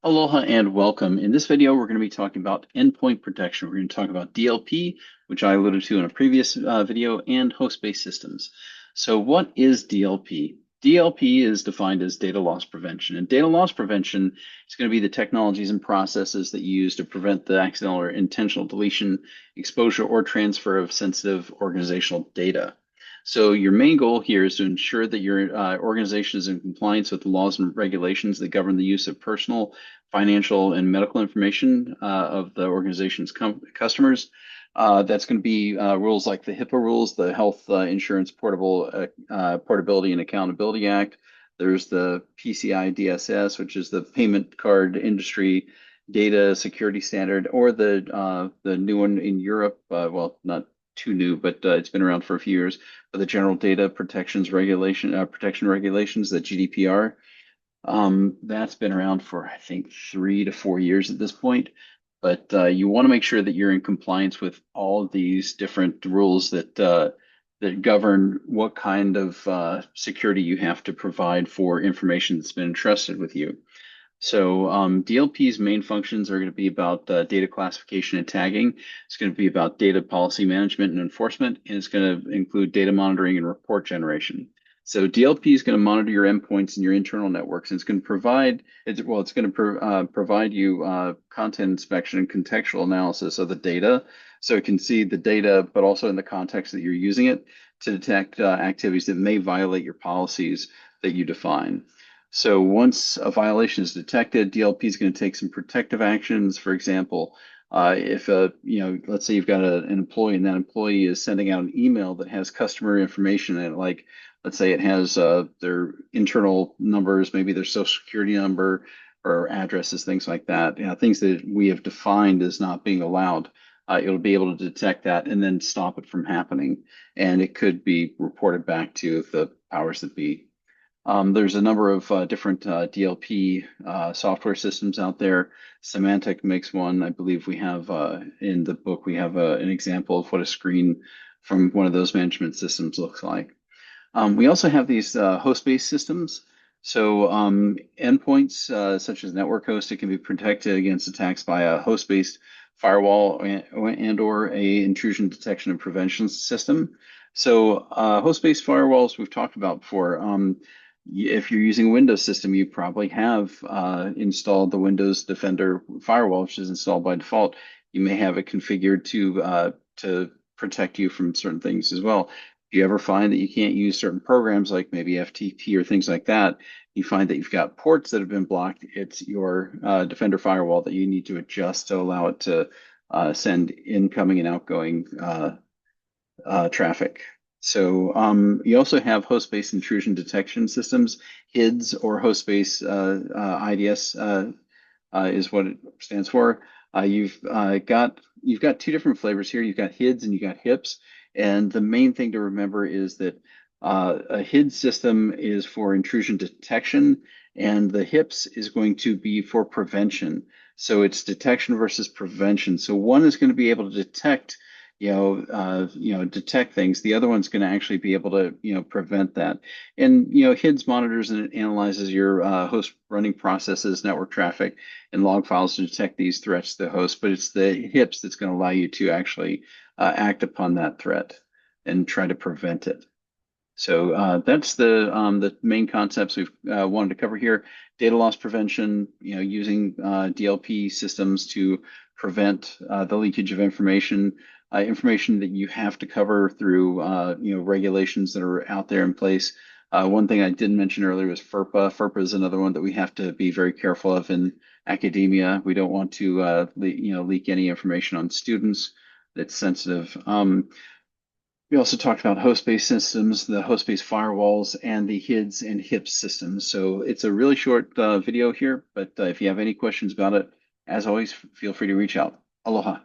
Aloha and welcome. In this video, we're going to be talking about endpoint protection. We're going to talk about DLP, which I alluded to in a previous video, and host-based systems. So what is DLP? DLP is defined as data loss prevention. And data loss prevention is going to be the technologies and processes that you use to prevent the accidental or intentional deletion, exposure, or transfer of sensitive organizational data. So your main goal here is to ensure that your organization is in compliance with the laws and regulations that govern the use of personal, financial, and medical information of the organization's customers. That's going to be rules like the HIPAA rules, the Health Insurance Portability and Accountability Act. There's the PCI DSS, which is the Payment Card Industry Data Security Standard, or the new one in Europe. Well, not too new, but it's been around for a few years. But the General Data Protection Regulations, the GDPR. That's been around for, I think, 3 to 4 years at this point. But you want to make sure that you're in compliance with all of these different rules that govern what kind of security you have to provide for information that's been entrusted with you. So DLP's main functions are going to be about data classification and tagging. It's going to be about data policy management and enforcement, and it's going to include data monitoring and report generation. So DLP is going to monitor your endpoints and your internal networks, and it's going to provide you content inspection and contextual analysis of the data, so it can see the data, but also in the context that you're using it to detect activities that may violate your policies that you define. So once a violation is detected, DLP is going to take some protective actions. For example, if let's say you've got an employee and that employee is sending out an email that has customer information in it, like let's say it has their internal numbers, maybe their social security number or addresses, things like that, things that we have defined as not being allowed. It'll be able to detect that and then stop it from happening. And it could be reported back to the powers that be. There's a number of different DLP software systems out there. Symantec makes one. I believe we have in the book, we have an example of what a screen from one of those management systems looks like. We also have these host-based systems. So endpoints such as network host, it can be protected against attacks by a host-based firewall and or a intrusion detection and prevention system. So host-based firewalls we've talked about before. If you're using a Windows system, you probably have installed the Windows Defender firewall, which is installed by default. You may have it configured to protect you from certain things as well. If you ever find that you can't use certain programs like maybe FTP or things like that, you find that you've got ports that have been blocked, it's your Defender firewall that you need to adjust to allow it to send incoming and outgoing traffic. So you also have host-based intrusion detection systems. HIDS, or host-based IDS is what it stands for. You've got two different flavors here. You've got HIDS and you've got HIPS. And the main thing to remember is that a HIDS system is for intrusion detection, and the HIPS is going to be for prevention. So it's detection versus prevention. So one is going to be able to detect detect things. The other one's going to actually be able to, prevent that. And, HIDS monitors and analyzes your host running processes, network traffic, and log files to detect these threats to the host. But it's the HIPS that's going to allow you to actually act upon that threat and try to prevent it. So that's the main concepts we've wanted to cover here. Data loss prevention, using DLP systems to prevent the leakage of information, information that you have to cover through regulations that are out there in place. One thing I didn't mention earlier was FERPA. FERPA is another one that we have to be very careful of in academia. We don't want to leak any information on students that's sensitive. We also talked about host-based systems, the host-based firewalls, and the HIDS and HIPS systems. So it's a really short video here, but if you have any questions about it, as always, feel free to reach out. Aloha.